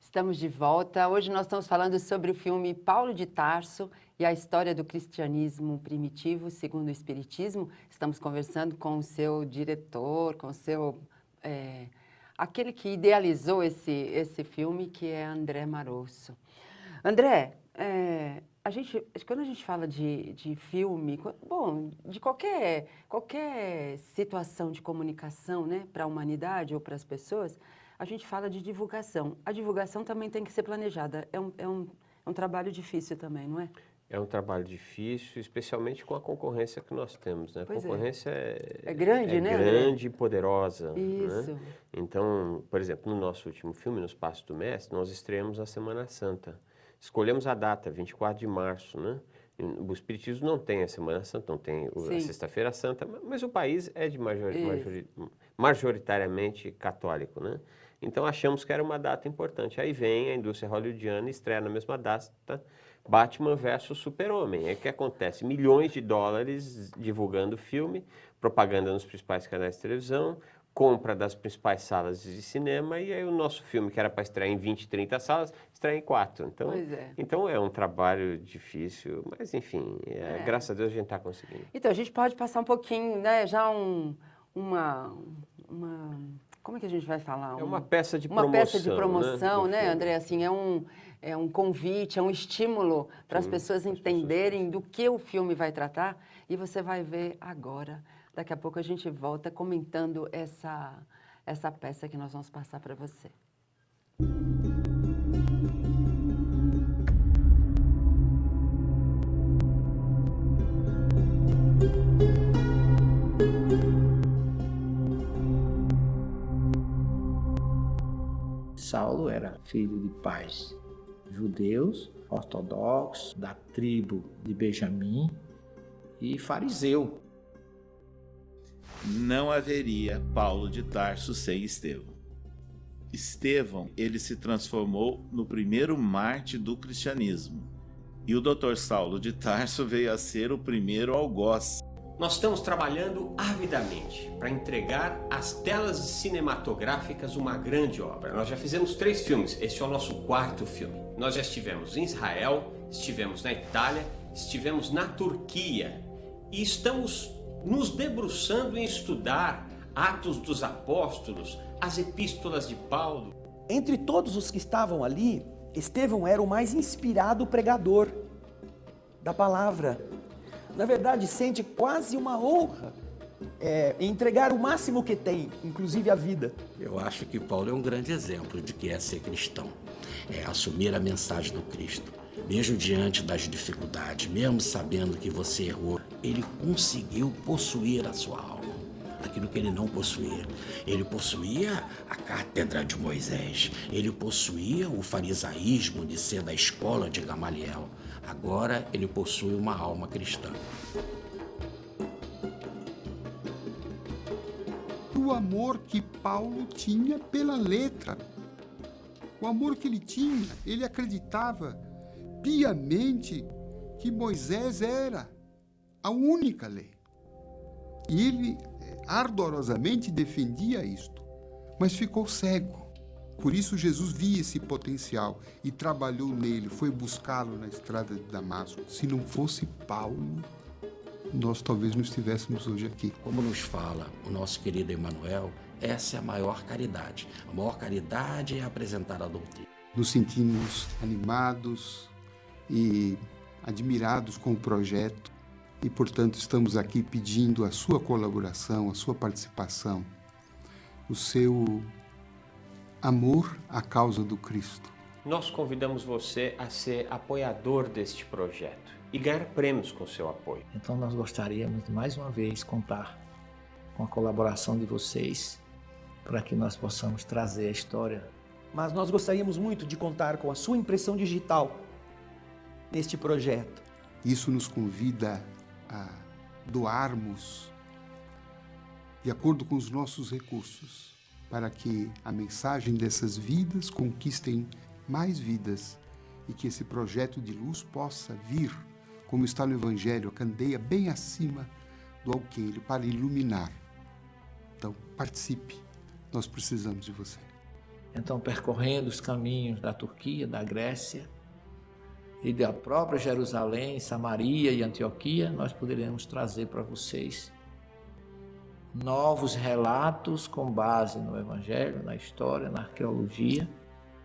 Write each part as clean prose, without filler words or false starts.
Estamos de volta. Hoje nós estamos falando sobre o filme Paulo de Tarso e a história do cristianismo primitivo segundo o Espiritismo. Estamos conversando com o seu diretor, com o seu... aquele que idealizou esse filme, que é André Marosso. André, quando a gente fala de filme, bom, de qualquer situação de comunicação, né, para a humanidade ou para as pessoas, a gente fala de divulgação. A divulgação também tem que ser planejada. É um trabalho difícil também, não é? É um trabalho difícil, especialmente com a concorrência que nós temos, né? A concorrência é grande, né? É grande e poderosa. Isso. Né? Então, por exemplo, no nosso último filme, Nos Passos do Mestre, nós estreamos a Semana Santa. Escolhemos a data, 24 de março, né? O Espiritismo não tem a Semana Santa, não tem a Sexta-feira Santa, mas o país é majoritariamente católico, né? Então achamos que era uma data importante. Aí vem a indústria hollywoodiana e estreia na mesma data Batman versus Super-Homem. É o que acontece, milhões de dólares divulgando o filme, propaganda nos principais canais de televisão, compra das principais salas de cinema, e aí o nosso filme, que era para estrear em 20, 30 salas, estreia em 4. Então é um trabalho difícil, mas enfim, graças a Deus a gente está conseguindo. Então a gente pode passar um pouquinho, né, já como é que a gente vai falar? É uma peça de promoção. Uma peça de promoção, né, filme. André? Assim, é um convite, é um estímulo para as pessoas entenderem do que o filme vai tratar. E você vai ver agora. Daqui a pouco a gente volta comentando essa peça que nós vamos passar para você. Saulo era filho de pais judeus, ortodoxos, da tribo de Benjamim e fariseu. Não haveria Paulo de Tarso sem Estevão. Estevão, ele se transformou no primeiro mártir do cristianismo. E o Dr. Saulo de Tarso veio a ser o primeiro algoz. Nós estamos trabalhando avidamente para entregar às telas cinematográficas uma grande obra. Nós já fizemos 3 filmes, este é o nosso 4º filme. Nós já estivemos em Israel, estivemos na Itália, estivemos na Turquia e estamos nos debruçando em estudar Atos dos Apóstolos, as epístolas de Paulo. Entre todos os que estavam ali, Estevão era o mais inspirado pregador da palavra. Na verdade, sente quase uma honra entregar o máximo que tem, inclusive a vida. Eu acho que Paulo é um grande exemplo de que é ser cristão, é assumir a mensagem do Cristo. Mesmo diante das dificuldades, mesmo sabendo que você errou, ele conseguiu possuir a sua alma, aquilo que ele não possuía. Ele possuía a cátedra de Moisés, ele possuía o farisaísmo de ser da escola de Gamaliel. Agora ele possui uma alma cristã. O amor que Paulo tinha pela letra. O amor que ele tinha, ele acreditava piamente que Moisés era a única lei. E ele ardorosamente defendia isto, mas ficou cego. Por isso Jesus via esse potencial e trabalhou nele, foi buscá-lo na estrada de Damasco. Se não fosse Paulo, nós talvez não estivéssemos hoje aqui. Como nos fala o nosso querido Emmanuel, essa é a maior caridade. A maior caridade é apresentar a doutrina. Nos sentimos animados e admirados com o projeto e, portanto, estamos aqui pedindo a sua colaboração, a sua participação, o seu amor à causa do Cristo. Nós convidamos você a ser apoiador deste projeto e ganhar prêmios com seu apoio. Então nós gostaríamos, mais uma vez, contar com a colaboração de vocês para que nós possamos trazer a história. Mas nós gostaríamos muito de contar com a sua impressão digital neste projeto. Isso nos convida a doarmos de acordo com os nossos recursos, para que a mensagem dessas vidas conquistem mais vidas e que esse projeto de luz possa vir, como está no Evangelho, a candeia bem acima do alqueire, para iluminar. Então, participe. Nós precisamos de você. Então, percorrendo os caminhos da Turquia, da Grécia e da própria Jerusalém, Samaria e Antioquia, nós poderemos trazer para vocês novos relatos com base no Evangelho, na história, na arqueologia,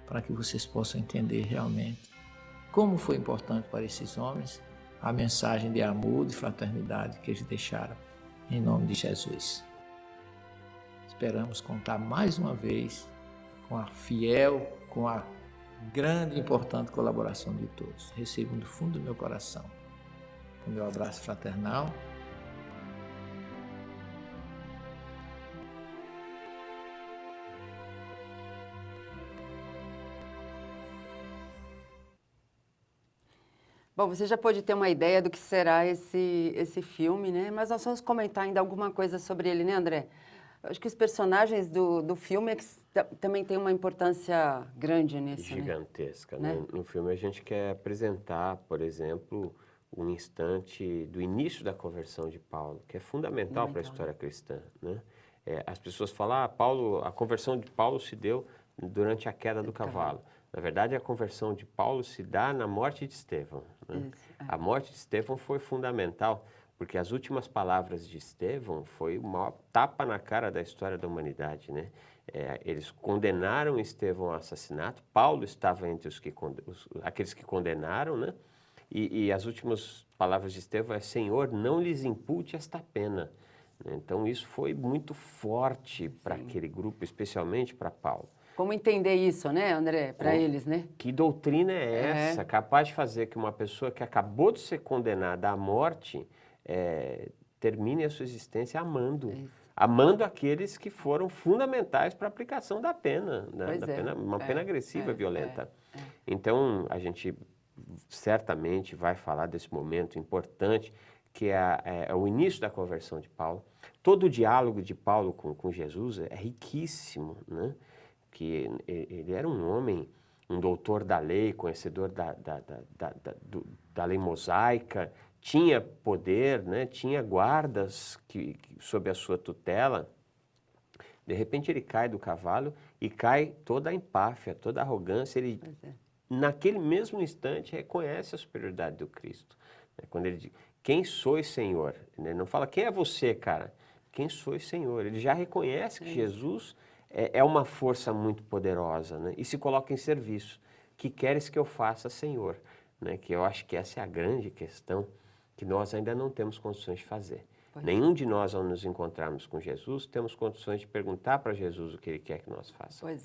para que vocês possam entender realmente como foi importante para esses homens a mensagem de amor, de fraternidade que eles deixaram em nome de Jesus. Esperamos contar mais uma vez com a fiel, com a grande e importante colaboração de todos. Recebam do fundo do meu coração o meu abraço fraternal. Bom, você já pôde ter uma ideia do que será esse filme, né? Mas nós vamos comentar ainda alguma coisa sobre ele, né, André? Eu acho que os personagens do filme é que também têm uma importância grande nesse, gigantesca, né? No filme a gente quer apresentar, por exemplo, um instante do início da conversão de Paulo, que é fundamental para a história cristã, né? As pessoas falam, a conversão de Paulo se deu durante a queda do cavalo. Na verdade, a conversão de Paulo se dá na morte de Estevão, né? A morte de Estevão foi fundamental, porque as últimas palavras de Estevão foi o maior tapa na cara da história da humanidade, né? Eles condenaram Estevão ao assassinato, Paulo estava entre aqueles que condenaram, né? E as últimas palavras de Estevão é: Senhor, não lhes impute esta pena. Então isso foi muito forte para aquele grupo, especialmente para Paulo. Como entender isso, né, André, para eles, né? Que doutrina é essa, capaz de fazer que uma pessoa que acabou de ser condenada à morte termine a sua existência amando aqueles que foram fundamentais para a aplicação da pena, uma pena agressiva, violenta. Então, a gente certamente vai falar desse momento importante, que é o início da conversão de Paulo. Todo o diálogo de Paulo com Jesus é riquíssimo, né? Que ele era um homem, um doutor da lei, conhecedor da lei mosaica, tinha poder, né? Tinha guardas sob a sua tutela. De repente ele cai do cavalo e cai toda a empáfia, toda a arrogância. Ele, naquele mesmo instante, reconhece a superioridade do Cristo. Quando ele diz, quem sois, Senhor? Ele não fala, quem é você, cara? Quem sois, Senhor? Ele já reconhece que Jesus é uma força muito poderosa, né? E se coloca em serviço. Que queres que eu faça, Senhor? Né? Que eu acho que essa é a grande questão que nós ainda não temos condições de fazer. Nenhum de nós, ao nos encontrarmos com Jesus, temos condições de perguntar para Jesus o que Ele quer que nós façamos.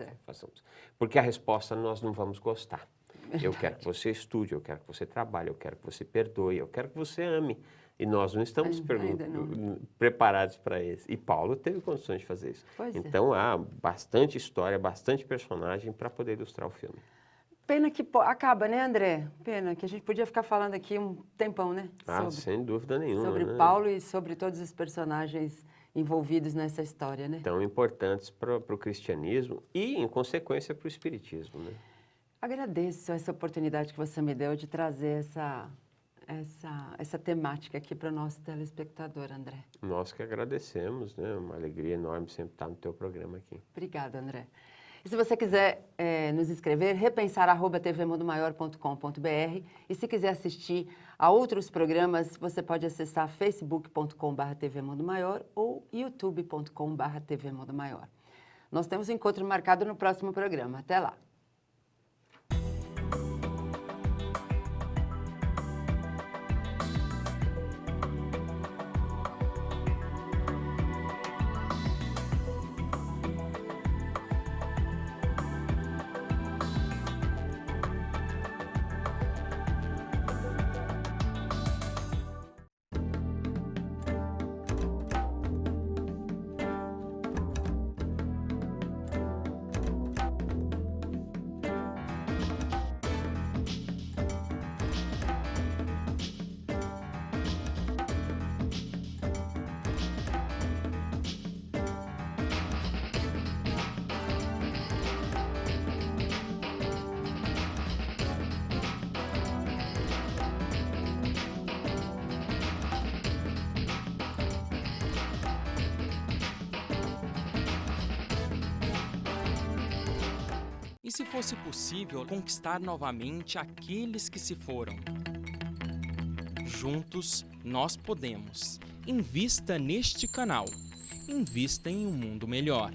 Porque a resposta nós não vamos gostar. Eu quero que você estude, eu quero que você trabalhe, eu quero que você perdoe, eu quero que você ame. E nós não estamos preparados para isso. E Paulo teve condições de fazer isso. Então há bastante história, bastante personagem para poder ilustrar o filme. Pena que acaba, né, André? Pena que a gente podia ficar falando aqui um tempão, né? Sem dúvida nenhuma. Sobre Paulo e sobre todos os personagens envolvidos nessa história, né? Tão importantes para o cristianismo e, em consequência, para o espiritismo, né? Agradeço essa oportunidade que você me deu de trazer essa temática aqui para o nosso telespectador, André. Nós que agradecemos, né? Uma alegria enorme sempre estar no teu programa aqui. Obrigada, André. E se você quiser nos escrever, repensar@tvmundomaior.com.br, e se quiser assistir a outros programas, você pode acessar facebook.com/tvmundomaior ou youtube.com/tvmundomaior. Nós temos um encontro marcado no próximo programa. Até lá! E se fosse possível conquistar novamente aqueles que se foram? Juntos, nós podemos. Invista neste canal. Invista em um mundo melhor.